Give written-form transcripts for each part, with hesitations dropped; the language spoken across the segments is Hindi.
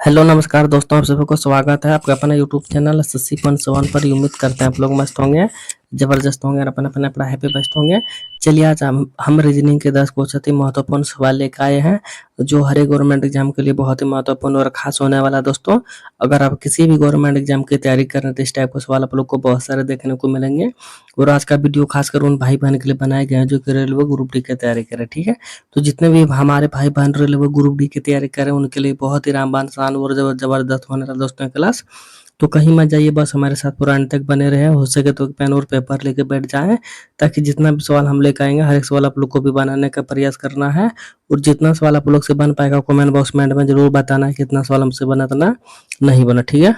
हेलो नमस्कार दोस्तों, आप सभी को स्वागत है आपका अपना यूट्यूब चैनल एसएससी 1 पर। उम्मीद करते हैं आप लोग मस्त होंगे, जबरदस्त होंगे और अपना अपना पढ़ाई पे व्यस्त होंगे। चलिए आज हम रीजनिंग के 10 कुछ अति महत्वपूर्ण सवाल लेकर आए हैं जो हर एक गवर्नमेंट एग्जाम के लिए बहुत ही महत्वपूर्ण और खास होने वाला है। दोस्तों अगर आप किसी भी गवर्नमेंट एग्जाम की तैयारी कर रहे हैं तो इस टाइप के सवाल आप लोग को बहुत सारे देखने को मिलेंगे। और आज का वीडियो खासकर उन भाई बहन के लिए बनाए गए हैं जो कि रेलवे ग्रुप डी की तैयारी करें, ठीक है। तो जितने भी हमारे भाई बहन रेलवे ग्रुप डी की तैयारी करें उनके लिए बहुत ही रामबान शान और जबरदस्त होने वाला दोस्तों क्लास। तो कहीं मत जाइए, बस हमारे साथ पूरा अंत तक बने रहे। हो सके तो पेन और पेपर लेके बैठ जाएं ताकि जितना भी सवाल हम लेकर आएंगे हर एक सवाल आप लोग को भी बनाने का प्रयास करना है। और जितना सवाल आप लोग से बन पाएगा कमेंट बॉक्स में जरूर बताना है कितना सवाल हमसे बना था नहीं बना, ठीक है।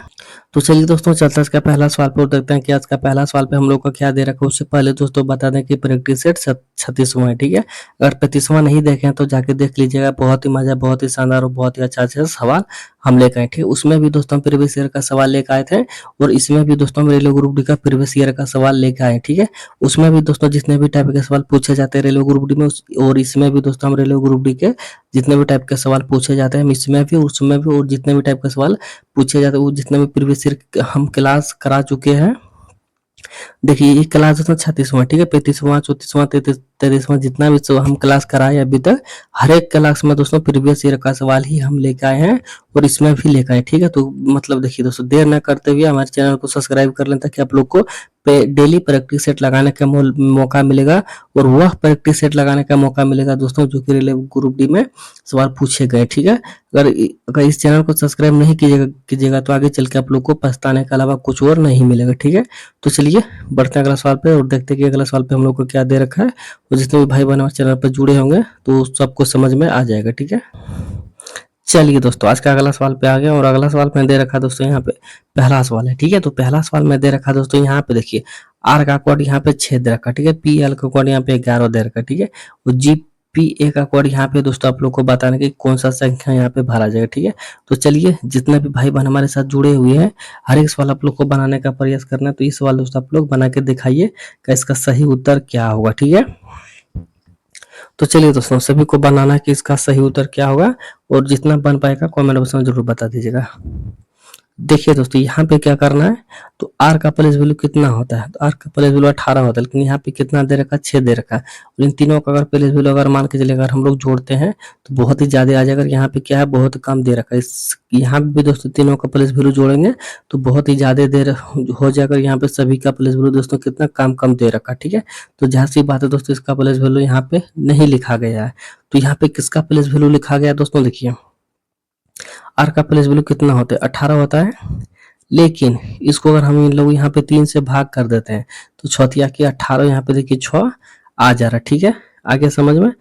तो चलिए दोस्तों चलते हैं इसका पहला सवाल पर देखते हैं कि आज का पहला सवाल पे हम लोग का क्या दे रखा है। उससे पहले दोस्तों बता दें कि प्रैक्टिस सेट 36वां है, ठीक है। अगर 35वां नहीं देखे तो जाके देख लीजिएगा, बहुत ही मजा, बहुत ही शानदार और बहुत ही अच्छा सवाल हम लेकर आए, ठीक है। उसमें भी दोस्तों प्रीवियस ईयर का सवाल लेकर आए थे और इसमें भी दोस्तों हम रेलवे ग्रुप डी का प्रीवियस ईयर का सवाल लेकर आए, ठीक है। उसमें भी दोस्तों जितने भी टाइप के सवाल पूछे जाते हैं रेलवे ग्रुप डी में और इसमें भी दोस्तों हम रेलवे ग्रुप डी के जितने भी टाइप के सवाल पूछे जाते हैं इसमें भी उसमें भी, और जितने भी टाइप के सवाल पूछे जाते हैं वो जितने भी प्रीवियस ईयर हम क्लास करा चुके हैं। देखिए ये क्लास दोस्तों 36वां, ठीक है। 35वां 34वां 33वां जितना भी हम क्लास कराए अभी तक हर एक क्लास में दोस्तों प्रीवियस ईयर का सवाल ही हम लेकर आए हैं और इसमें भी लेकर आए, ठीक है। तो मतलब देखिए दोस्तों देर न करते हुए हमारे चैनल को सब्सक्राइब कर लें ताकि आप लोग को डेली प्रैक्टिस सेट लगाने का मौका मिलेगा और वह प्रैक्टिस सेट लगाने का मौका मिलेगा दोस्तों जो कि रेलवे ग्रुप डी में सवाल पूछे गए, ठीक है। अगर इस चैनल को सब्सक्राइब नहीं कीजिएगा तो आगे चल के आप लोग को पछताने के अलावा कुछ और नहीं मिलेगा, ठीक है। तो चलिए बढ़ते हैं अगला सवाल पे और देखते हैं कि अगला सवाल पे हम लोग को क्या दे रखा है। और जितने भी भाई बहन हमारे चैनल पर जुड़े होंगे तो सबको समझ में आ जाएगा, ठीक है। चलिए दोस्तों आज का अगला सवाल पे आ गया और अगला सवाल मैं दे रखा दोस्तों यहाँ पे पहला सवाल है, ठीक है। तो पहला सवाल मैं दे रखा दोस्तों यहाँ पे देखिए आर का कोड यहाँ पे 6 दे रखा, ठीक है। पी एल का कोड यहाँ पे 11 दे रखा, ठीक है। और जी पी ए का कोड यहाँ पे दोस्तों आप लोग को बताने की कौन सा संख्या यहाँ पे भरा जाएगा, ठीक है। तो चलिए जितने भी भाई बहन हमारे साथ जुड़े हुए हैं हर एक सवाल आप लोग को बनाने का प्रयास करना है। तो इस सवाल दोस्तों आप लोग बना के दिखाइए कि इसका सही उत्तर क्या होगा, ठीक है। तो चलिए दोस्तों सभी को बनाना है कि इसका सही उत्तर क्या होगा और जितना बन पाएगा कमेंट बॉक्स में जरूर बता दीजिएगा। देखिए दोस्तों यहाँ पे क्या करना है, तो आर का प्लेस वैल्यू कितना होता है, तो आर का प्लेस वैल्यू 18 होता है, लेकिन यहाँ पे कितना दे रखा है 6 दे रखा है। और इन तीनों का अगर प्लेस वैल्यू अगर मान के चलिए अगर हम लोग जोड़ते हैं तो बहुत ही ज्यादा आ जाएगा। यहाँ पे क्या है बहुत कम दे रखा है, यहाँ पे भी दोस्तों तीनों का प्लेस वैल्यू जोड़ेंगे तो बहुत ही ज्यादा देर हो जाएगा। यहाँ पे सभी का प्लेस वैल्यू दोस्तों कितना कम दे रखा है, ठीक है। तो जहाँ सी बात है दोस्तों इसका प्लेस वैल्यू यहाँ पे नहीं लिखा गया है। तो यहाँ पे किसका प्लेस वैल्यू लिखा गया दोस्तों, देखिए आर का प्लेस वैल्यू कितना होता है 18 होता है, लेकिन इसको अगर हम इन लोग यहाँ पे 3 से भाग कर देते हैं तो छतिया की 18 यहाँ पे देखिए 6 आ जा रहा है, ठीक है। आगे समझ में।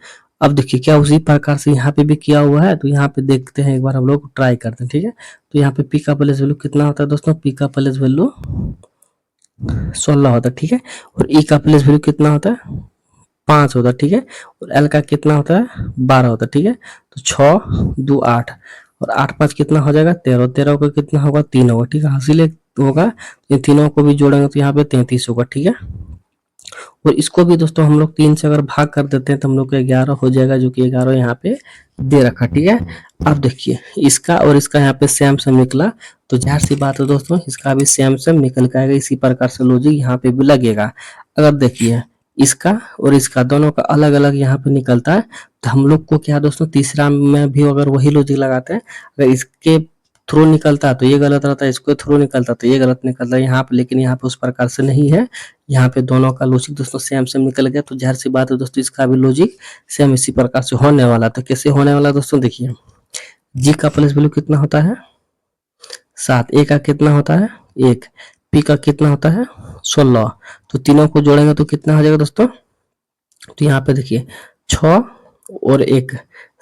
अब देखिए क्या उसी प्रकार से यहाँ पे भी किया हुआ है, तो यहाँ पे देखते हैं एक बार हम लोग ट्राई करते हैं, ठीक है। तो यहाँ पे पी का प्लेस वैल्यू कितना होता है दोस्तों, पी का प्लेस वैल्यू 16 होता है, ठीक है। और ई का प्लेस वैल्यू कितना होता है 5 होता है, ठीक है। और एल का कितना होता है 12 होता है, ठीक है। तो 6 2 8 और 8 5 कितना हो जाएगा 13, 13 का कितना होगा 3 होगा, ठीक है। हासिल होगा इन तीनों को भी जोड़ेंगे तो यहाँ पे 33 होगा, ठीक है। और इसको भी दोस्तों हम लोग 3 से अगर भाग कर देते हैं तो हम लोग को 11 हो जाएगा, जो कि 11 यहाँ पे दे रखा, ठीक है। अब देखिए इसका और इसका यहाँ पे सेम सेम निकला, तो जाहिर सी बात है दोस्तों इसका भी सेम सेम निकल के आएगा। इसी प्रकार से लॉजिक यहाँ पे भी लगेगा। अगर देखिए इसका और इसका दोनों का अलग अलग यहाँ पे निकलता है तो हम लोग को क्या दोस्तों तीसरा में भी अगर वही लॉजिक लगाते हैं, अगर इसके थ्रू निकलता है तो ये गलत रहता है, इसको थ्रू निकलता है तो ये गलत निकलता है यहाँ पे, लेकिन यहाँ पे उस प्रकार से नहीं है। यहाँ पे दोनों का लॉजिक दोस्तों सेम सेम निकल गया, तो जाहिर सी बात है दोस्तों इसका भी लॉजिक सेम इसी प्रकार से होने वाला। तो कैसे होने वाला दोस्तों, देखिए जी का प्लेस वैल्यू कितना होता है 7, ए का कितना होता है 1, पी का कितना होता है 16, तो तीनों को जोड़ेंगे तो कितना हो जाएगा दोस्तों, तो यहाँ पे देखिए 6 और 1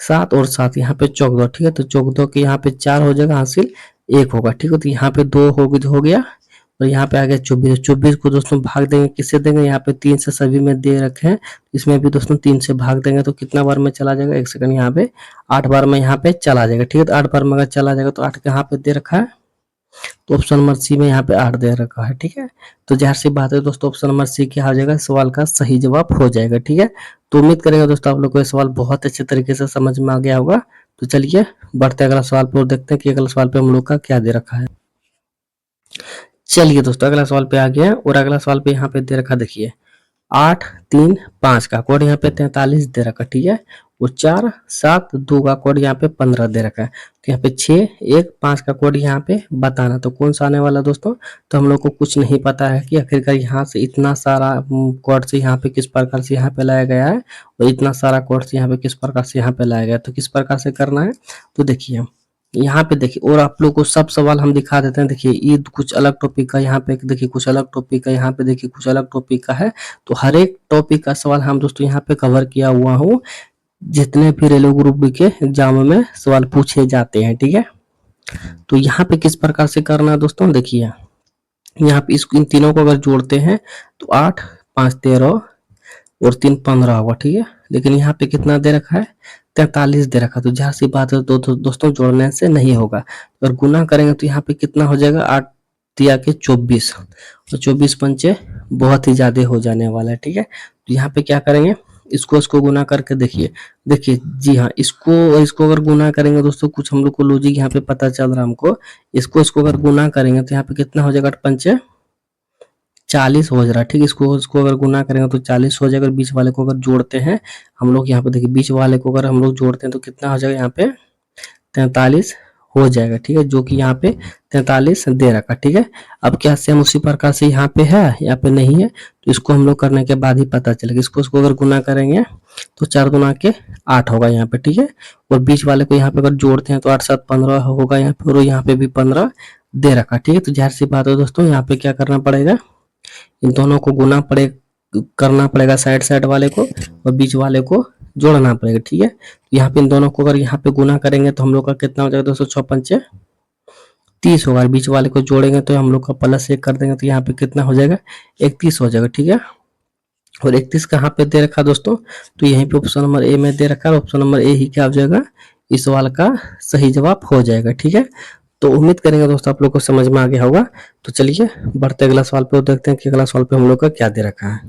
7 और 7 यहाँ पे 14, ठीक है। तो 14 के यहाँ पे 4 हो जाएगा, हासिल 1 होगा, ठीक है। तो यहाँ पे 2 हो गया और यहाँ पे आ गया 24, 24 को दोस्तों भाग देंगे किससे देंगे, यहाँ पे 3 से सभी में दे रखे हैं, इसमें भी दोस्तों 3 से भाग देंगे तो कितना बार में चला जाएगा, एक सेकंड, यहाँ पे 8 बार में यहाँ पे चला जाएगा, ठीक है। तो 8 बार में अगर चला जाएगा तो 8 यहाँ पे दे रखा है, तो ऑप्शन नंबर सी में यहाँ पे 8 दे रखा है, ठीक है। तो जाहिर सी बात है दोस्तों ऑप्शन नंबर सी क्या हो जाएगा, सवाल का सही जवाब हो जाएगा, ठीक है। तो उम्मीद करेंगे दोस्तों आप लोग को ये सवाल बहुत अच्छे तरीके से समझ में आ गया होगा। तो चलिए बढ़ते अगला सवाल पे और देखते हैं कि अगला सवाल पे हम लोग का क्या दे रखा है। चलिए दोस्तों अगला सवाल पे आ गया और अगला सवाल पे यहाँ पे दे रखा देखिए 8 3 5 का कोड यहाँ पे 43 दे रखा, ठीक है। और 4 7 2 का कोड यहाँ पे 15 दे रखा है। तो यहाँ पे 6 1 5 का कोड यहाँ पे बताना, तो कौन सा आने वाला दोस्तों। तो हम लोग को कुछ नहीं पता है कि आखिरकार यहाँ से इतना सारा कोड से यहाँ पे किस प्रकार से यहाँ पे लाया गया है और इतना सारा कोड से यहाँ पे किस प्रकार से यहाँ पे लाया गया है। तो किस प्रकार से करना है तो देखिए यहाँ पे देखिए, और आप लोग को सब सवाल हम दिखा देते हैं। देखिए ईद कुछ अलग टॉपिक का, यहाँ पे देखिए कुछ अलग टॉपिक का, यहाँ पे देखिए कुछ अलग टॉपिक का है। तो हर एक टॉपिक का सवाल हम दोस्तों यहाँ पे कवर किया हुआ हूँ, जितने भी रेलवे ग्रुप बी के एग्जाम में सवाल पूछे जाते हैं, ठीक है। तो यहाँ पे किस प्रकार से करना है दोस्तों, देखिए यहाँ पे इन तीनों को अगर जोड़ते हैं तो 8 5 13 और 3 15 होगा, ठीक है। लेकिन यहाँ पे कितना दे रखा है 43 दे रखा, तो जहाँ सी बात है तो दोस्तों जोड़ने से नहीं होगा। अगर गुना करेंगे तो यहाँ पे कितना हो जाएगा 8 दिया के 24 और 24 पंचे बहुत ही ज्यादा हो जाने वाला है, ठीक है। तो यहाँ पे क्या करेंगे, इसको गुना करके देखिए देखिए जी हाँ, इसको अगर गुना करेंगे दोस्तों, कुछ हम लोग को लॉजिक यहाँ पे पता चल रहा है हमको। इसको अगर गुना करेंगे तो यहाँ पे कितना हो जाएगा 8 पंचे 40 हो जा रहा है, ठीक है। इसको अगर गुना करेंगे तो 40 हो जाएगा। बीच वाले को अगर जोड़ते हैं हम लोग, यहाँ पे देखिए बीच वाले को अगर हम लोग जोड़ते हैं तो कितना हो जाएगा यहाँ पे 43 हो जाएगा, ठीक है। जो कि यहाँ पे 43 दे रखा, ठीक है। अब क्या सेम उसी प्रकार से यहाँ पे है, यहाँ पे नहीं है, तो इसको हम लोग करने के बाद ही पता चलेगा। इसको अगर गुना करेंगे तो 4 गुना के 8 होगा यहाँ पे, ठीक है। और बीच वाले को यहाँ पे अगर जोड़ते हैं तो 8 7 15 होगा यहाँ पे, और यहाँ पे भी 15 दे रखा, ठीक है। तो जाहिर सी बात है दोस्तों, यहाँ पे क्या करना पड़ेगा, इन दोनों को करना पड़ेगा साइड वाले को, और बीच वाले को जोड़ना पड़ेगा, ठीक है। यहाँ पे इन दोनों को अगर यहाँ पे गुना करेंगे तो हम लोग का कितना हो जाएगा दोस्तों 6 पंचे 30 होगा। बीच वाले को जोड़ेंगे तो हम लोग का +1 कर देंगे तो यहाँ पे कितना हो जाएगा 31 हो जाएगा, ठीक है। और 31 कहाँ पे दे रखा दोस्तों, तो यहीं पे ऑप्शन नंबर ए में दे रखा है। ऑप्शन नंबर ए ही क्या हो जाएगा, इस सवाल का सही जवाब हो जाएगा, ठीक है। तो उम्मीद करेंगे दोस्तों आप लोग को समझ में आ गया होगा। तो चलिए बढ़ते अगला सवाल पे और देखते हैं कि अगला सवाल पे हम लोग का क्या दे रखा है।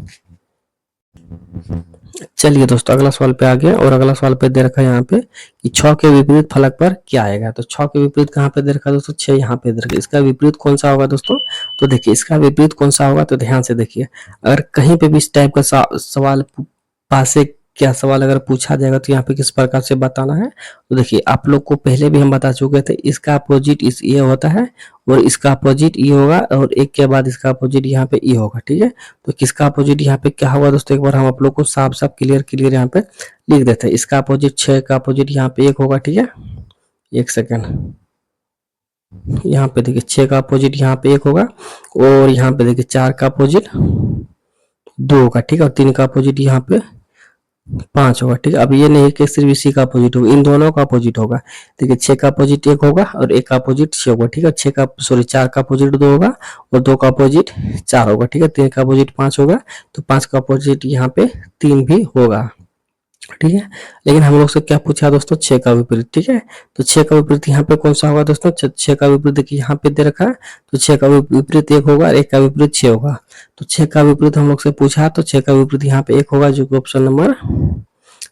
चलिए दोस्तों अगला सवाल पे आ गया और अगला सवाल पे दे रखा है यहाँ पे कि 6 के विपरीत फलक पर क्या आएगा। तो 6 के विपरीत कहाँ पे दे रखा है दोस्तों, 6 यहाँ पे दे रखा है। इसका विपरीत कौन सा होगा दोस्तों, तो देखिए इसका विपरीत कौन सा होगा, तो ध्यान से देखिए। अगर कहीं पे भी इस टाइप का सवाल पासे क्या सवाल अगर पूछा जाएगा तो यहाँ पे किस प्रकार से बताना है, तो देखिए आप लोग को पहले भी हम बता चुके थे, इसका अपोजिट इस ये होता है और इसका अपोजिट ई होगा, और एक के बाद इसका अपोजिट यहाँ पे ई होगा, ठीक है। तो किसका अपोजिट यहाँ पे क्या होगा दोस्तों, एक बार हम आप लोग को साफ साफ क्लियर यहाँ पे लिख देते हैं। इसका अपोजिट 6 का अपोजिट यहाँ पे 1 होगा, ठीक है। एक सेकेंड, यहाँ पे देखिए 6 का अपोजिट यहाँ पे 1 होगा, और यहाँ पे देखिए 4 का अपोजिट 2 होगा, ठीक है। और 3 का अपोजिट यहाँ पे 5 होगा, ठीक है। अब ये नहीं कि सिर्फ इसी का अपोजिट होगा, इन दोनों का अपोजिट होगा। देखिए 6 का अपोजिट 1 होगा और 1 का अपोजिट 6 होगा, ठीक है। 4 का अपोजिट 2 होगा और 2 का अपोजिट 4 होगा, ठीक है। 3 का अपोजिट 5 होगा, तो 5 का अपोजिट यहाँ पे 3 भी होगा, ठीक है। लेकिन हम लोग से क्या पूछा दोस्तों, 6 का विपरीत, ठीक है। तो 6 का विपरीत यहाँ पे कौन सा होगा दोस्तों, 6 का विपरीत देखिए यहाँ पे दे रखा है, तो 6 का विपरीत 1 होगा और 1 का विपरीत 6 होगा। तो 6 का विपरीत हम लोग से पूछा, तो 6 का विपरीत यहाँ पे 1 होगा, जो कि ऑप्शन नंबर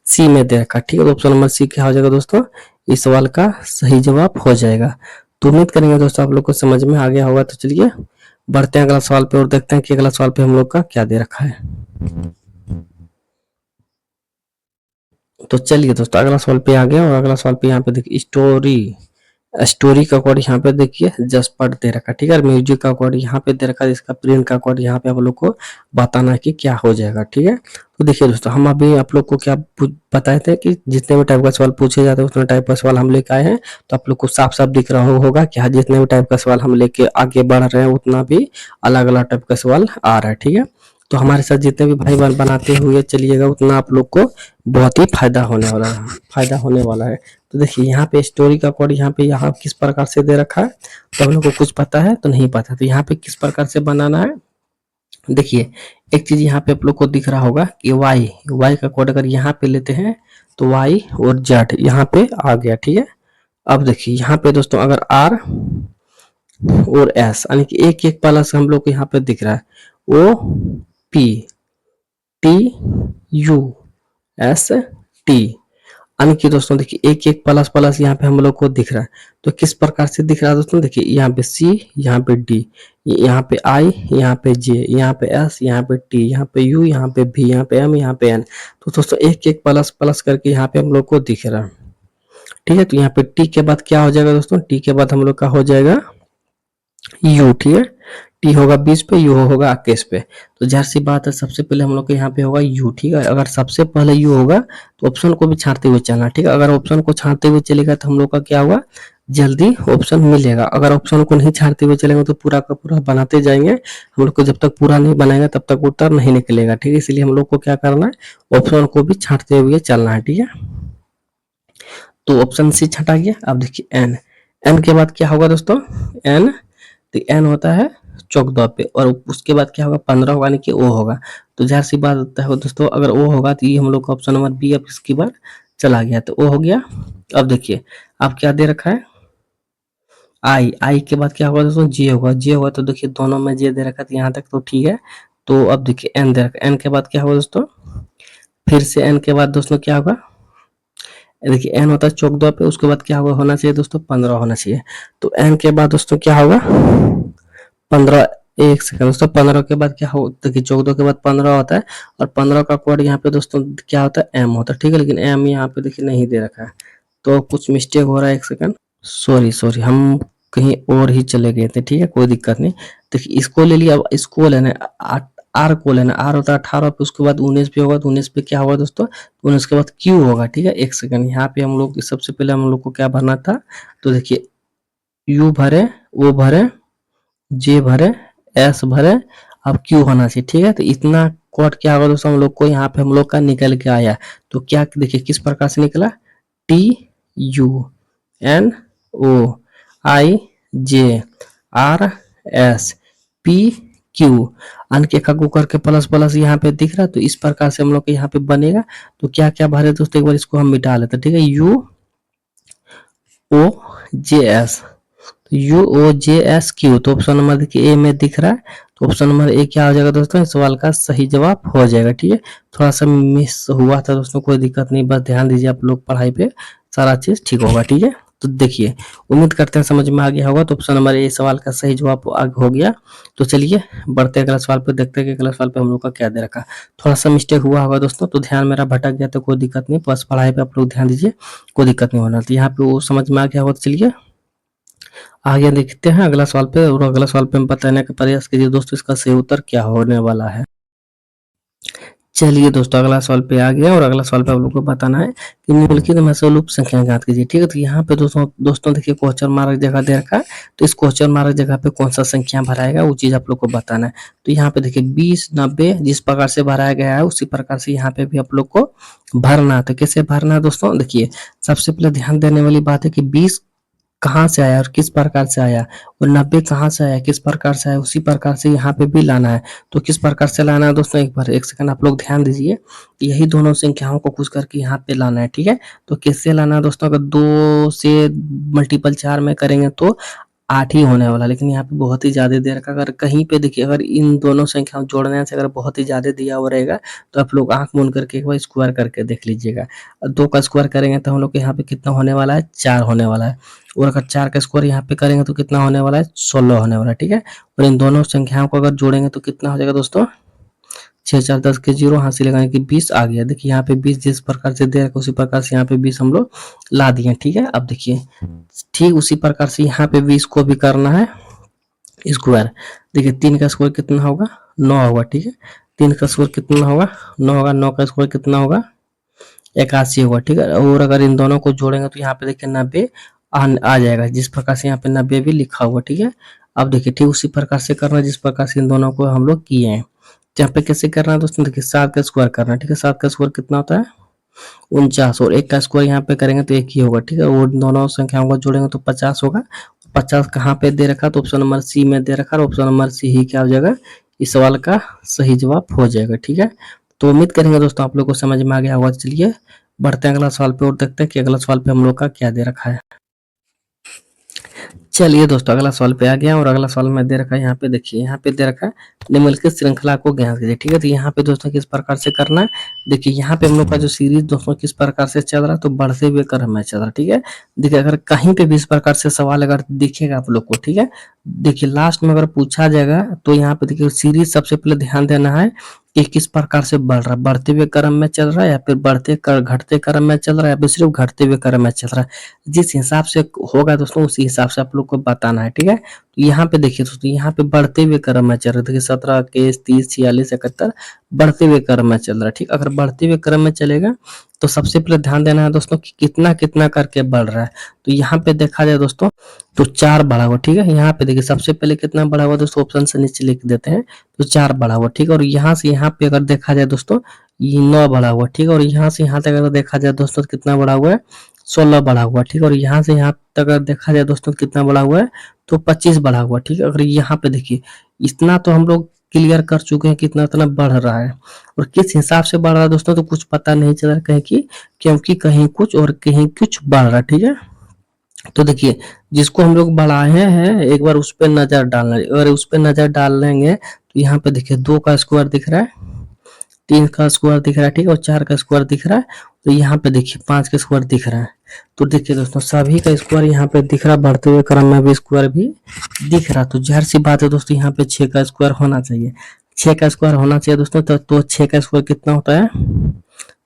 सी में दे रखा, ठीक है। तो ऑप्शन नंबर सी क्या हो जाएगा दोस्तों, इस सवाल का सही जवाब हो जाएगा। तो उम्मीद करेंगे दोस्तों आप लोग को समझ में आ गया होगा। तो चलिए बढ़ते हैं अगला सवाल पे और देखते हैं कि अगला सवाल पे हम लोग का क्या दे रखा है। तो चलिए दोस्तों अगला सवाल पे आ गया और अगला सवाल पे यहाँ पे देखिए स्टोरी का कोड यहाँ पे देखिए जसपट दे रखा, ठीक है। म्यूजिक का कोड यहाँ पे दे रखा है, इसका प्रिंट का कोड यहाँ पे आप लोग को बताना है कि क्या हो जाएगा, ठीक है। तो देखिए दोस्तों हम अभी आप लोग को क्या बताए थे कि जितने भी टाइप का सवाल पूछे जाते हैं उतने टाइप का सवाल हम लेके आए हैं। तो आप लोग को साफ साफ दिख रहा होगा कि हाँ, जितने भी टाइप का सवाल हम लेके आगे बढ़ रहे हैं उतना भी अलग अलग टाइप का सवाल आ रहा है, ठीक है। तो हमारे साथ जितने भी भाई बहन बनाते हुए चलिएगा उतना आप लोग को बहुत ही फायदा होने वाला है। तो देखिए यहाँ पे स्टोरी का कोड यहाँ किस प्रकार से दे रखा है, तो हम लोग को कुछ पता है तो नहीं पता। तो यहाँ पे किस प्रकार से बनाना है, देखिए एक चीज यहाँ पे आप लोग को दिख रहा होगा कि वाई का कोड अगर यहाँ पे लेते हैं तो वाई और जेड यहाँ पे आ गया, ठीक है। अब देखिए यहाँ पे दोस्तों अगर आर और एस यानी कि एक एक प्लस हम लोग को यहाँ पे दिख रहा है, O P T U S T यानी कि दोस्तों देखिए एक एक प्लस प्लस यहाँ पे हम लोग को दिख रहा है। तो किस प्रकार से दिख रहा है दोस्तों, देखिए यहाँ पे सी, यहाँ पे डी, यहाँ पे आई, यहाँ पे जे, यहाँ पे एस, यहाँ पे टी, यहाँ पे यू, यहाँ पे भी, यहाँ पे एम, यहाँ पे एन। तो दोस्तों एक एक प्लस प्लस करके यहाँ पे हम लोग को दिख रहा है। ठीक है, तो यहाँ पे टी के बाद क्या हो जाएगा दोस्तों, टी के बाद हम लोग का हो जाएगा यू। ठीक है, टी होगा 20 पे, यू होगा 21 पे। तो जाहिर सी बात है सबसे पहले हम लोग के यहाँ पे होगा यू। ठीक है, अगर सबसे पहले यू होगा तो ऑप्शन को भी छांटते हुए चलना। ठीक है, अगर ऑप्शन को छांटते हुए चलेगा तो हम लोग का क्या होगा, जल्दी ऑप्शन मिलेगा। अगर ऑप्शन को नहीं छांटते हुए चलेंगे तो पूरा का पूरा बनाते जाएंगे, हम लोग को जब तक पूरा नहीं बनाएगा तब तक उत्तर नहीं निकलेगा। ठीक है, इसलिए हम लोग को क्या करना है, ऑप्शन को भी छांटते हुए चलना है। ठीक है, तो ऑप्शन सी छटा गया। अब देखिए एन, एन के बाद क्या होगा दोस्तों, एन, तो एन होता है 14 पे, और उसके बाद क्या होगा 15 होगा, यानी कि ओ होगा। तो जाहिर सी बात होता है दोस्तों, अगर ओ होगा तो ये हम लोग का ऑप्शन नंबर बी अब इसकी बार चला गया, तो ओ हो गया। अब देखिए अब क्या दे रखा है, आई, आई के बाद क्या होगा दोस्तों, जे होगा, जे होगा तो देखिए दोनों में जे दे रखा है, तो यहाँ तक तो ठीक है। तो अब देखिए एन दे रखा है, एन के बाद क्या होगा दोस्तों, फिर से एन के बाद दोस्तों क्या होगा, देखिए एन होता है 14 पे, उसके बाद क्या होगा, होना चाहिए दोस्तों 15 होना चाहिए। तो एन के बाद दोस्तों क्या होगा 15, एक सेकंड दोस्तों, 15 के बाद क्या हो, देखिए 14 के बाद 15 होता है, और 15 का कोड यहाँ पे दोस्तों क्या होता है, एम होता है। ठीक है, लेकिन एम यहाँ पे देखिए नहीं दे रखा है, तो कुछ मिस्टेक हो रहा है, एक सेकंड, सॉरी सॉरी, हम कहीं और ही चले गए थे। ठीक है, कोई दिक्कत नहीं। देखिए इसको ले लिया, अब इसको लेना है, आर को लेना, आर होता है 18 पे, उसके बाद 19 पे होगा, तो 19 पे क्या होगा दोस्तों, 19 के बाद क्यू होगा। ठीक है, एक सेकंड, यहाँ पे हम लोग सबसे पहले हम लोग को क्या भरना था, तो देखिए यू भरे, ओ भरे, जे भरे, एस भरे, अब क्यू होना चाहिए। ठीक है, तो इतना कोड क्या होगा दोस्तों, हम लोग को यहाँ पे हम लोग का निकल के आया। तो क्या देखिए किस प्रकार से निकला, T U N O I J R S P Q, अन के खगू करके प्लस प्लस यहाँ पे दिख रहा है। तो इस प्रकार से हम लोग के यहाँ पे बनेगा। तो क्या क्या भरे दोस्तों, एक बार इसको हम मिटा लेते हैं। ठीक है, U O J S, U O J S Q, तो ऑप्शन नंबर देखिए ए में दिख रहा है। तो ऑप्शन नंबर ए क्या हो जाएगा दोस्तों, इस सवाल का सही जवाब हो जाएगा। ठीक है, थोड़ा सा मिस हुआ था दोस्तों, कोई दिक्कत नहीं, बस ध्यान दीजिए आप लोग पढ़ाई पे, सारा चीज ठीक होगा। ठीक है, तो देखिए उम्मीद करते हैं समझ में आ गया होगा। तो ऑप्शन नंबर ए सवाल का सही जवाब हो गया। तो चलिए बढ़ते हैं अगला सवाल पे, देखते हैं कि अगला सवाल पे हम लोग का क्या दे रखा। थोड़ा सा मिस्टेक हुआ होगा दोस्तों, तो ध्यान मेरा भटक गया, तो कोई दिक्कत नहीं, बस पढ़ाई पे आप लोग ध्यान दीजिए, कोई दिक्कत नहीं होना। तो यहाँ पे वो समझ में आ गया होगा। तो चलिए आगे देखते हैं अगला सवाल पे, और अगला सवाल पे हम बताने का प्रयास कीजिए दोस्तों इसका सही उत्तर क्या होने वाला है। चलिए दोस्तों अगला सवाल पे आ गया, और अगला सवाल पे आप लोग को बताना है कि निम्नलिखित में से लुप्त संख्या ज्ञात कीजिए। ठीक है, तो यहाँ पे दोस्तों देखिए क्वेश्चन मार्क जगह दे रखा है, तो इस क्वेश्चन मार्क जगह पे कौन सा संख्या भराएगा वो चीज आप लोग को बताना है। तो यहाँ पे देखिए 20, 90 जिस प्रकार से भराया गया है उसी प्रकार से यहाँ पे भी आप लोग को भरना है। तो कैसे भरना है दोस्तों, देखिए सबसे पहले ध्यान देने वाली बात है कि 20 कहाँ से आया और किस प्रकार से आया, और 90 कहाँ से आया किस प्रकार से आया, उसी प्रकार से यहाँ पे भी लाना है। तो किस प्रकार से लाना है दोस्तों, एक बार एक सेकंड आप लोग ध्यान दीजिए, यही दोनों संख्याओं को कुछ करके यहाँ पे लाना है। ठीक है, तो किससे लाना है दोस्तों, अगर 2 से मल्टीपल 4 में करेंगे तो 8 ही होने वाला, लेकिन यहाँ पे बहुत ही ज्यादा दे रखा। अगर कहीं पे देखिए अगर इन दोनों संख्याओं जोड़ने से अगर बहुत ही ज्यादा दिया हुआ रहेगा तो आप लोग आंख मूंद करके एक बार स्क्वायर करके देख लीजिएगा। 2 का स्क्वायर करेंगे तो हम लोग के यहाँ पे कितना होने वाला है, 4 होने वाला है। और अगर 4 का स्क्वायर यहाँ पे करेंगे तो कितना होने वाला है, 16 होने वाला है। ठीक है, और इन दोनों संख्याओं को अगर जोड़ेंगे तो कितना हो जाएगा दोस्तों, 6 4 10 के 0 हासिल लगाने की 20 आ गया। देखिए यहाँ पे 20 जिस प्रकार से दे रखा उसी प्रकार से यहाँ पे 20 हम लोग ला दिए। ठीक है, अब देखिए ठीक उसी प्रकार से यहाँ पे 20 को भी करना है स्क्वायर। देखिए 3 का स्क्वायर कितना होगा, 9 होगा। ठीक है, 3 का स्क्वायर कितना होगा, 9 होगा। 9 का स्क्वायर कितना होगा, 81 होगा। ठीक है, और अगर इन दोनों को जोड़ेंगे तो यहाँ पे देखिए 90 आ जाएगा, जिस प्रकार से यहाँ पे 90 भी लिखा हुआ। ठीक है, अब देखिए ठीक उसी प्रकार से करना है जिस प्रकार से इन दोनों को हम लोग किए हैं। तो यहाँ पे कैसे करना है दोस्तों, देखिए 7 का स्क्वायर करना है। ठीक है, 7 का स्क्वायर कितना होता है, 49, और 1 का स्क्वायर यहाँ पे करेंगे तो 1 ही होगा। ठीक है, और दोनों संख्याओं को जोड़ेंगे तो 50 होगा। 50 कहाँ पे दे रखा, तो ऑप्शन नंबर सी में दे रखा, और ऑप्शन नंबर सी ही क्या हो जाएगा, इस सवाल का सही जवाब हो जाएगा। ठीक है, तो उम्मीद करेंगे दोस्तों आप लोग को समझ में आ गया होगा। चलिए बढ़ते हैं अगला सवाल पे और देखते हैं कि अगला सवाल पे हम लोग का क्या दे रखा है। चलिए दोस्तों, अगला सवाल पे आ गया और अगला सवाल में दे रखा है यहाँ पे, देखिए यहाँ पे दे रखा है निम्नलिखित श्रृंखला को ज्ञात कीजिए। ठीक है, तो यहाँ पे दोस्तों किस प्रकार से करना है, देखिए यहाँ पे हम लोग का जो सीरीज दोस्तों किस प्रकार से चल रहा है, तो बढ़ते हुए क्रम में चल रहा है। ठीक है, देखिए अगर कहीं पे भी इस प्रकार से सवाल अगर दिखेगा आप लोग को, ठीक है, देखिए लास्ट में अगर पूछा जाएगा तो यहाँ पे देखिए सीरीज सबसे पहले ध्यान देना है कि किस प्रकार से बढ़ रहा है, बढ़ते हुए क्रम में चल रहा है या फिर घटते क्रम में चल रहा है या फिर सिर्फ घटते हुए क्रम में चल रहा है। जिस हिसाब से होगा दोस्तों उसी हिसाब से आप लोग को बताना है। ठीक है, तो यहाँ पे देखिए दोस्तों, यहाँ पे बढ़ते हुए क्रम में चल रहा है, देखिए 17, 21, 30, 46, 71 बढ़ते हुए क्रम में चल रहा है। ठीक, अगर बढ़ते हुए क्रम में चलेगा तो सबसे पहले ध्यान देना है दोस्तों कि कितना कितना करके बढ़ रहा है। तो यहाँ पे देखा जाए दोस्तों तो 4 बढ़ा हुआ। ठीक है, यहाँ पे देखिए सबसे पहले कितना बढ़ा हुआ दोस्तों, ऑप्शन से नीचे लिख देते हैं, तो 4 बढ़ा हुआ। ठीक है, और यहाँ से यहाँ पे अगर देखा जाए दोस्तों ये 9 बढ़ा हुआ। ठीक है, और यहाँ से यहाँ तक अगर देखा जाए दोस्तों कितना बढ़ा हुआ है, 16 बढ़ा हुआ। ठीक है, और यहाँ से यहाँ तक अगर देखा जाए दोस्तों कितना बढ़ा हुआ है, तो 25 बढ़ा हुआ। ठीक है, अगर यहाँ पे देखिए इतना तो हम लोग क्लियर कर चुके हैं कितना इतना बढ़ रहा है, और किस हिसाब से बढ़ रहा है दोस्तों तो कुछ पता नहीं चल रहा कहीं की, क्योंकि कहीं कुछ और कहीं कुछ बढ़ रहा है। ठीक है, तो देखिए जिसको हम लोग बढ़ाए हैं एक बार उस पर नजर डालना, अगर उस पर नजर डाल लेंगे तो यहाँ पे देखिए 2 का स्क्वायर दिख रहा है, 3 का स्क्वायर दिख रहा है, ठीक है, और 4 का स्क्वायर दिख रहा है, तो यहाँ पे देखिए 5 का स्क्वायर दिख रहा है। तो देखिए दोस्तों सभी का स्क्वायर यहाँ पे दिख रहा है, बढ़ते हुए क्रम में भी स्क्वायर भी दिख रहा है, तो जाहिर सी बात है दोस्तों यहाँ पे 6 का स्क्वायर होना चाहिए। 6 का स्क्वायर होना चाहिए दोस्तों, तो 6 का स्क्वायर कितना होता है,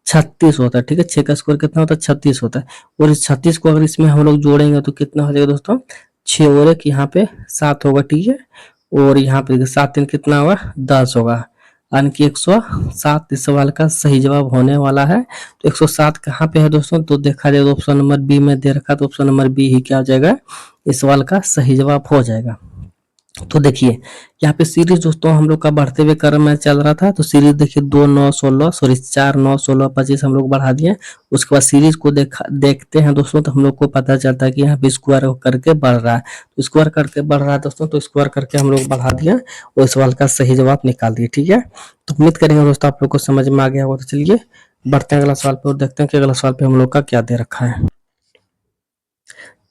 36 होता है। ठीक है, 6 का स्क्वायर कितना होता है, 36 होता है, और इस 36 को अगर इसमें हम लोग जोड़ेंगे तो कितना हो जाएगा दोस्तों, 6 और 1 यहाँ पे 7 होगा। ठीक है, और यहाँ पे 7 3 कितना होगा, 10 होगा, यानी कि 107 इस सवाल का सही जवाब होने वाला है। तो 107 कहाँ पे है दोस्तों, तो देखा जाए तो ऑप्शन नंबर बी में दे रखा, तो ऑप्शन नंबर बी ही क्या हो जाएगा, इस सवाल का सही जवाब हो जाएगा। तो देखिए यहाँ पे सीरीज दोस्तों हम लोग का बढ़ते हुए क्रम में चल रहा था, तो सीरीज देखिए 2 9 16 सॉरी 4 9 16 25 हम लोग बढ़ा दिए। उसके बाद सीरीज को देखते हैं दोस्तों, तो हम लोग को पता चलता है कि यहाँ पे स्क्वायर करके बढ़ रहा है, तो स्क्वायर करके बढ़ रहा है दोस्तों, तो स्क्वायर करके हम लोग बढ़ा दिया और इस सवाल का सही जवाब निकाल दिए। ठीक है, तो उम्मीद करेंगे दोस्तों आप लोग को समझ में आ गया होगा। तो चलिए बढ़ते हैं अगला सवाल पे और देखते हैं कि अगला सवाल पे हम लोग का क्या दे रखा है।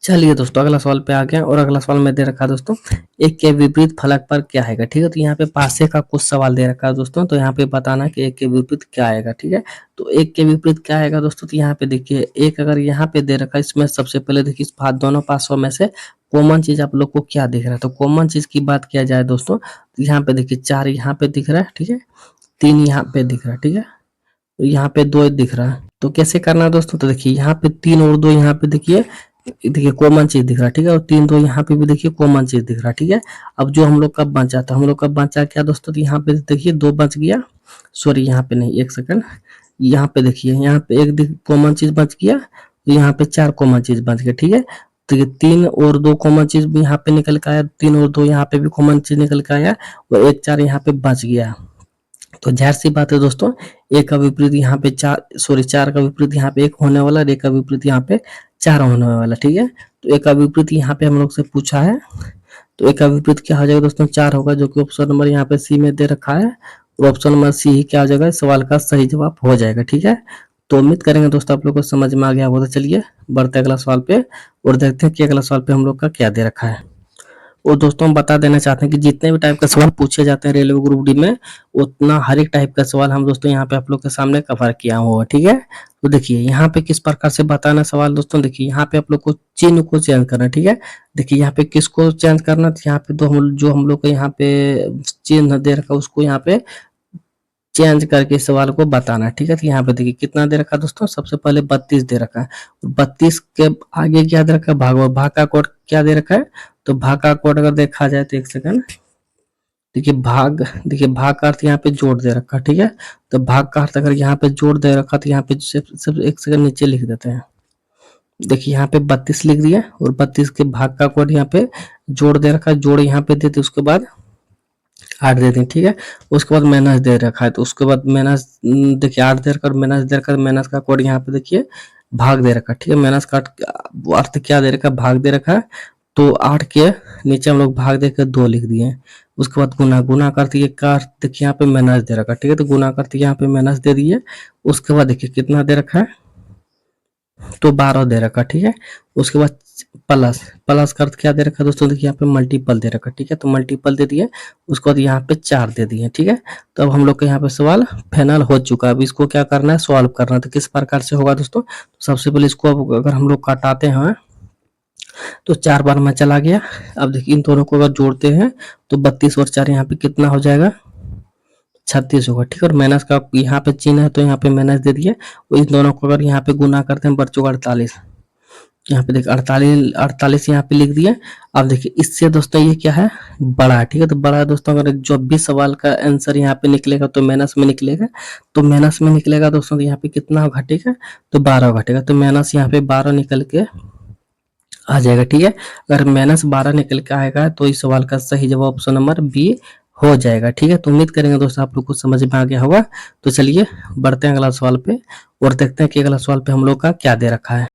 चलिए दोस्तों अगला सवाल पे आ गया और अगला सवाल में दे रखा है दोस्तों, एक के विपरीत फलक पर क्या आएगा। ठीक है, तो यहाँ पे पासे का कुछ सवाल दे रखा है दोस्तों, तो यहाँ पे बताना कि एक के विपरीत क्या आएगा। ठीक है, तो एक के विपरीत क्या आएगा दोस्तों, तो यहाँ पे देखिए एक अगर यहाँ पे दे रखा है, इसमें सबसे पहले देखिए इस दोनों पासों में से कॉमन चीज आप लोग को क्या दिख रहा है, तो कॉमन चीज की बात किया जाए दोस्तों, तो यहाँ पे देखिए 4 यहाँ पे दिख रहा है, ठीक है, 3 यहाँ पे दिख रहा है, ठीक है, तो यहाँ पे 2 दिख रहा है। तो कैसे करना है दोस्तों, तो देखिए यहाँ पे 3 और 2 यहाँ पे देखिए कॉमन चीज दिख रहा है, ठीक है, और 3 2 यहाँ पे भी देखिए कॉमन चीज दिख रहा है। ठीक है, अब जो हम लोग का बचा था, हम लोग का बचा क्या दोस्तों, तो यहाँ पे देखिए 2 बच गया, सॉरी यहाँ पे नहीं, एक सेकंड, यहाँ पे देखिए यहाँ पे एक कॉमन चीज बच गया, तो यहाँ पे 4 कॉमन चीज बच गया। ठीक है, तो ये 3 और 2 कॉमन चीज भी यहाँ पे निकल के आया, 3 और 2 यहाँ पे भी कॉमन चीज निकल के आया, और 1 4 यहाँ पे बच गया। तो जाहिर सी बात है दोस्तों, एक का विपरीत यहाँ पे 4 का विपरीत यहाँ पे 1 होने वाला, और एक का विपरीत यहाँ पे 4 होने वाला। ठीक है, तो एक का विपरीत यहाँ पे हम लोग से पूछा है, तो एक का विपरीत क्या हो जाएगा दोस्तों, 4 होगा, जो कि ऑप्शन नंबर यहाँ पे सी में दे रखा है, और ऑप्शन नंबर सी ही क्या हो जाएगा, सवाल का सही जवाब हो जाएगा। ठीक है, तो उम्मीद करेंगे दोस्तों आप लोग को समझ में आ गया होगा। तो चलिए बढ़ते अगला सवाल पे और देखते हैं कि अगला सवाल पे हम लोग का क्या दे रखा है। और दोस्तों हम बता देना चाहते हैं कि जितने भी टाइप का सवाल पूछे जाते हैं रेलवे ग्रुप डी में, उतना हर एक टाइप का सवाल हम दोस्तों यहाँ पे आप लोग के सामने कवर किया हुआ। ठीक है, तो देखिए यहाँ पे किस प्रकार से बताना सवाल दोस्तों, देखिए यहाँ पे आप लोग को चिन्ह को चेंज करना। ठीक है, देखिए यहाँ पे किसको चेंज करना, तो यहाँ पे जो हम लोग को यहाँ पे चिन्ह दे रखा उसको यहाँ पे चेंज करके सवाल को बताना। ठीक है, तो यहाँ पे देखिए कितना दे रखा दोस्तों, सबसे पहले 32 दे रखा है, 32 के आगे क्या दे रखा है, भाग का कोड क्या दे रखा है, तो भाग का कोड अगर देखा जाए तो एक सेकंड, देखिए भाग का अर्थ यहाँ पे जोड़ दे रखा। ठीक है, तो भाग का अर्थ अगर यहाँ पे जोड़ दे रखा तो यहाँ पे सिर्फ एक सेकंड नीचे लिख देते हैं, देखिए यहाँ पे 32 लिख दिया, और 32 के भाग का कोड यहाँ पे जोड़ दे रखा है, जोड़ यहाँ पे देते उसके बाद 8 दे दें। ठीक है, उसके बाद माइनस दे रखा है, तो उसके बाद माइनस देखिए 8 दे रखा और माइनस दे रखा, माइनस का कोड यहाँ पे देखिए भाग दे रखा। ठीक है, माइनस का अर्थ क्या दे रखा, भाग दे रखा है, तो 8 के नीचे हम लोग भाग देकर 2 लिख दिए। उसके बाद गुना करते का अर्थ देखिए यहाँ पे माइनस दे रखा। ठीक है, तो गुना करते यहाँ पे माइनस दे दिए। उसके बाद देखिए कितना दे रखा है, तो 12 दे रखा, ठीक है। उसके बाद प्लस, प्लस का अर्थ क्या दे रखा है दोस्तों, देखिए यहाँ पे मल्टीपल दे रखा, ठीक है। तो मल्टीपल दे दिए, उसके बाद यहाँ पे 4 दे दिए, ठीक है। तो अब हम लोग का यहाँ पे सवाल फाइनल हो चुका है। अब इसको क्या करना है, सॉल्व करना है। तो किस प्रकार से होगा दोस्तों, तो सबसे पहले इसको अब अगर हम लोग काटाते हैं तो 4 बार में चला गया। अब देखिए इन दोनों को अगर जोड़ते हैं तो 32 और 4 यहाँ पे कितना हो जाएगा, 36 होगा, ठीक है। और माइनस का यहाँ पे चिन्ह है तो यहाँ पे माइनस दे दिए। और इन दोनों को अगर यहाँ पे गुना करते हैं बच्चों 48, यहाँ पे देखिए 48 48 यहाँ पे लिख दिए। अब देखिए इससे दोस्तों ये क्या है, बड़ा है, ठीक है। तो बड़ा है दोस्तों, अगर जो भी सवाल का आंसर यहाँ पे निकलेगा तो माइनस में निकलेगा। तो माइनस में निकलेगा दोस्तों, तो यहाँ पे कितना घटेगा, तो 12 घटेगा। तो माइनस यहाँ पे 12 निकल के आ जाएगा, ठीक है। अगर -12 निकल के आएगा तो इस सवाल का सही जवाब ऑप्शन नंबर बी हो जाएगा, ठीक है। तो उम्मीद करेंगे दोस्तों आप लोग को समझ में आ गया होगा। तो चलिए बढ़ते हैं अगला सवाल पे और देखते हैं कि अगला सवाल पे हम लोग का क्या दे रखा है।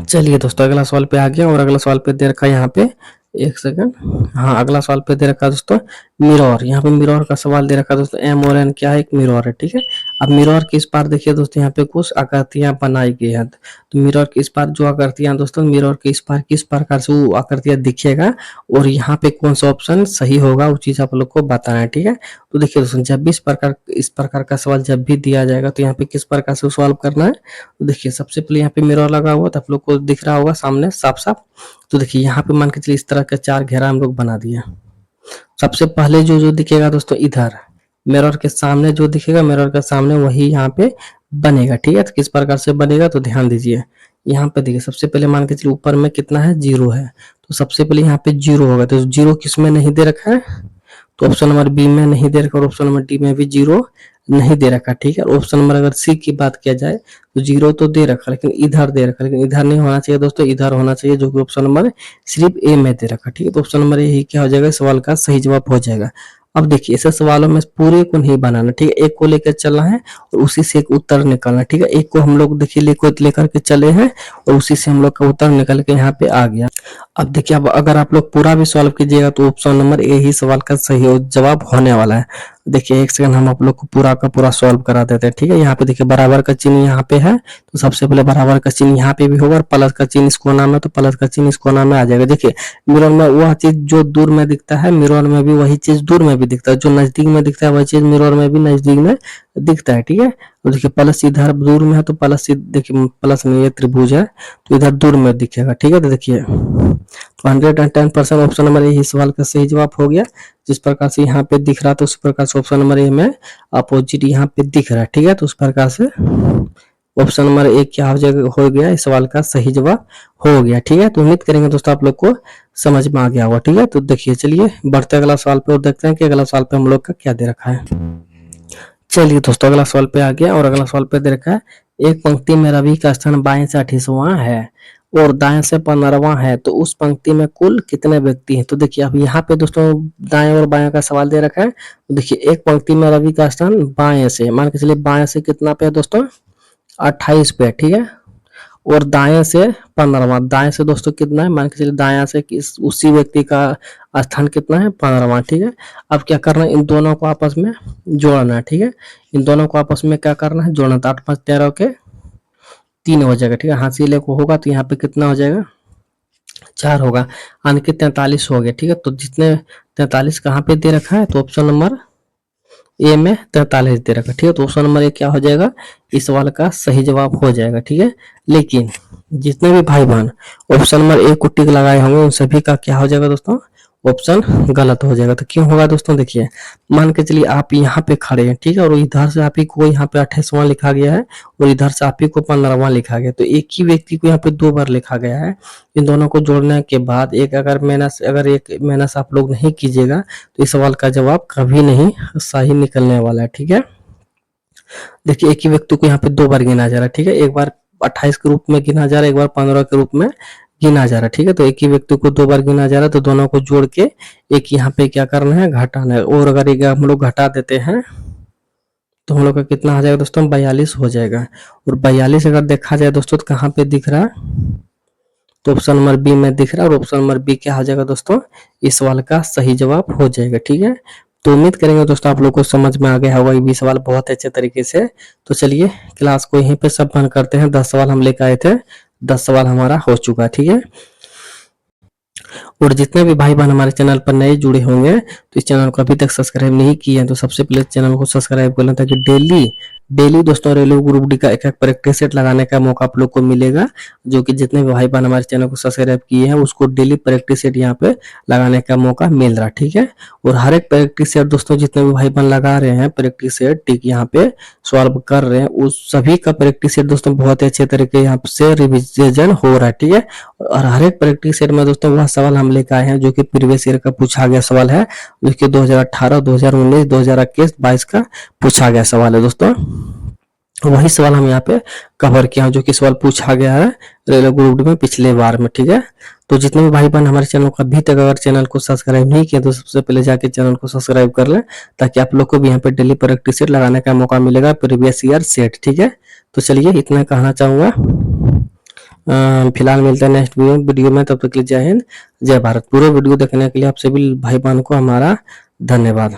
चलिए दोस्तों अगला सवाल पे आ गया और अगला सवाल पे दे रखा है यहाँ पे, एक सेकंड, हाँ अगला सवाल पे दे रखा है दोस्तों मिरर। यहाँ पे मिरर का सवाल दे रखा है दोस्तों, एम और एन क्या है, एक मिरर है, ठीक है। अब मिरर के इस पार देखिए दोस्तों यहाँ पे कुछ आकृतियां बनाई गई हैं। तो मिरर के इस पार जो आकृतियां दोस्तों, मिरर के इस पार किस प्रकार से वो आकृतियां दिखेगा और यहाँ पे कौन सा ऑप्शन सही होगा वो चीज आप लोग को बताना है, ठीक है। तो देखिए दोस्तों जब भी इस प्रकार का सवाल जब भी दिया जाएगा तो यहाँ पे किस प्रकार से सॉल्व करना है। तो देखिए सबसे पहले यहाँ पे मिरर लगा हुआ तो आप लोग को दिख रहा होगा सामने साफ साफ। तो देखिए यहाँ पे मान के चलिए इस तरह का 4 घेरा हम लोग बना दिया। सबसे पहले जो जो दिखेगा दोस्तों इधर मिरर के सामने जो दिखेगा, मिरर के सामने वही यहाँ पे बनेगा, ठीक है। तो किस प्रकार से बनेगा तो ध्यान दीजिए। यहाँ पे देखिए सबसे पहले मान के चलिए ऊपर में कितना है, 0 है। तो सबसे पहले यहाँ पे 0 होगा। तो 0 किस में नहीं दे रखा है, तो ऑप्शन नंबर बी में नहीं दे रखा और ऑप्शन नंबर डी में भी 0 नहीं दे रखा, ठीक है। ऑप्शन नंबर अगर सी की बात किया जाए तो 0 तो दे रखा लेकिन इधर दे रखा, लेकिन इधर नहीं होना चाहिए दोस्तों, इधर होना चाहिए जो कि ऑप्शन नंबर सिर्फ ए में दे रखा, ठीक है। तो ऑप्शन नंबर ए क्या हो जाएगा, सवाल का सही जवाब हो जाएगा। अब देखिए ऐसे सवालों में पूरे को नहीं बनाना, ठीक है। एक को लेकर चलना है और उसी से एक उत्तर निकालना, ठीक है। एक को हम लोग देखिए लेकर के चले हैं और उसी से हम लोग का उत्तर निकल के यहाँ पे आ गया। अब देखिए अब अगर आप लोग पूरा भी सॉल्व कीजिएगा तो ऑप्शन नंबर ए ही सवाल का सही जवाब होने वाला है। देखिए एक सेकंड हम आप लोग को पूरा का पूरा सॉल्व करा देते हैं, ठीक है। यहाँ पे देखिए बराबर का चिन्ह यहाँ पे है तो सबसे पहले बराबर का चिन्ह यहाँ पे भी होगा और प्लस का चिन्ह इस कोना में, तो प्लस का चिन्ह इस कोना में आ जाएगा। देखिए मिरर में वह चीज जो दूर में दिखता है मिरर में भी वही चीज दूर में भी दिखता है, जो नजदीक में दिखता है वही चीज मिरर में भी नजदीक में दिखता है, ठीक है। तो देखिए प्लस इधर दूर में है तो प्लस देखिए प्लस में ये त्रिभुज है तो इधर दूर में दिखेगा, ठीक है। तो देखिए 110% ऑप्शन नंबर ए सवाल का सही जवाब हो गया। जिस प्रकार से यहाँ पे दिख रहा था उस प्रकार से ऑप्शन नंबर ए में अपोजिट यहाँ पे दिख रहा है, ठीक है। तो उस प्रकार से ऑप्शन नंबर ए क्या हो गया, इस सवाल का सही जवाब हो गया, ठीक है। तो उम्मीद करेंगे दोस्तों आप लोग को समझ में आ गया होगा, ठीक है। तो देखिए चलिए बढ़ते अगला सवाल पे और देखते हैं कि अगला सवाल पे हम लोग का क्या दे रखा है। चलिए दोस्तों अगला सवाल पे आ गया और अगला सवाल पे दे रखा है, एक पंक्ति में रवि का स्थान बाएं से 28वां है और दाएं से 15वां है तो उस पंक्ति में कुल कितने व्यक्ति हैं। तो देखिए अब यहाँ पे दोस्तों दाएं और बाएं का सवाल दे रखा है। तो देखिए एक पंक्ति में रवि का स्थान बाएं से, मान के चलिए बाएं से कितना पे है दोस्तों, 28 पे, ठीक है। और दाएं से 15वां, दाएं से दोस्तों कितना है, मान के चलिए दाएं से उसी व्यक्ति का स्थान कितना है, 15वां, ठीक है। अब क्या करना है, इन दोनों को आपस में जोड़ना है, ठीक है। इन दोनों को आपस में क्या करना है, जोड़ना। 8 5 13 के 3 हो जाएगा, ठीक है। हाथ से लेको होगा तो यहाँ पे कितना हो जाएगा, 4 होगा, यानी कि 43 हो गया, ठीक है। तो जितने 43 कहाँ पे दे रखा है, तो ऑप्शन नंबर ए में 43 दे रखा, ठीक है। तो ऑप्शन नंबर ए क्या हो जाएगा, इस सवाल का सही जवाब हो जाएगा, ठीक है। लेकिन जितने भी भाई बहन ऑप्शन नंबर ए को टिक लगाए होंगे उन सभी का क्या हो जाएगा दोस्तों, ऑप्शन गलत हो जाएगा। तो क्यों होगा दोस्तों, देखिए मान के चलिए आप यहाँ पे खड़े हैं, ठीक है, और इधर से आप ही को यहाँ पे 28वां लिखा गया है और इधर से आप ही को 15वां लिखा गया, तो एक ही व्यक्ति को यहाँ पे 2 बार लिखा गया है। इन दोनों को जोड़ने के बाद एक अगर एक माइनस आप लोग नहीं कीजिएगा तो इस सवाल का जवाब कभी नहीं सही निकलने वाला है, ठीक है। देखिए एक ही व्यक्ति को यहाँ पे 2 बार गिना जा रहा है, ठीक है। एक बार 28 के रूप में गिना जा रहा है, एक बार 15 के रूप में गिना जा रहा है, ठीक है। तो एक ही व्यक्ति को 2 बार गिना जा रहा है तो दोनों को जोड़ के एक यहाँ पे क्या करना है, घटाना है। और अगर एक हम लोग घटा देते हैं तो हम लोग का कितना आ जाएगा दोस्तों, 42 हो जाएगा। और 42 अगर देखा जाए दोस्तों तो कहाँ पे दिख रहा है, तो ऑप्शन नंबर बी में दिख रहा है और ऑप्शन नंबर बी क्या हो जाएगा दोस्तों, इस सवाल का सही जवाब हो जाएगा, ठीक है। तो उम्मीद करेंगे दोस्तों आप लोग को समझ में आ गया होगा ये भी सवाल बहुत अच्छे तरीके से। तो चलिए क्लास को यहीं पे सब बंद करते हैं। 10 सवाल हम लेकर आए थे, 10 सवाल हमारा हो चुका है, ठीक है। और जितने भी भाई बहन हमारे चैनल पर नए जुड़े होंगे तो इस चैनल को अभी तक सब्सक्राइब नहीं किए हैं तो सबसे पहले चैनल को सब्सक्राइब कर लें, ताकि डेली डेली दोस्तों रेलवे ग्रुप डी का एक एक प्रैक्टिस सेट लगाने का मौका आप लोग को मिलेगा। जो कि जितने भी भाई बहन हमारे चैनल को सब्सक्राइब किए हैं उसको डेली प्रैक्टिस सेट यहाँ पे लगाने का मौका मिल रहा है, ठीक है। और हर एक प्रैक्टिस सेट दोस्तों जितने भी भाई बहन लगा रहे हैं प्रैक्टिस सेट ठीक यहाँ पे सॉल्व कर रहे हैं, उस सभी का प्रैक्टिस सेट दोस्तों बहुत ही अच्छे तरीके यहाँ से रिविजन हो रहा है, ठीक है। और हर एक प्रैक्टिस सेट में दोस्तों वह सवाल हम लेकर आए हैं जो कि प्रीवियस ईयर का पूछा गया सवाल है, जो कि 2018, 2019, 2021, 22 का पूछा गया सवाल है दोस्तों। वही सवाल हम यहाँ पे कवर किया जो कि सवाल पूछा गया है रेलवे ग्रुप में पिछले बार में, ठीक है। तो जितने भी भाई बहन हमारे चैनल को अभी तक अगर चैनल को सब्सक्राइब नहीं किया तो सबसे पहले जाके चैनल को सब्सक्राइब कर लें, ताकि आप लोग को भी यहाँ पे डेली प्रैक्टिस सेट लगाने का मौका मिलेगा, प्रीवियस ईयर सेट, ठीक है। तो चलिए इतना कहना चाहूंगा। फिलहाल मिलते हैं नेक्स्ट वीडियो में, तब तक के लिए जय हिंद जय भारत। पूरे वीडियो देखने के लिए आप सभी भाई बहन को हमारा धन्यवाद।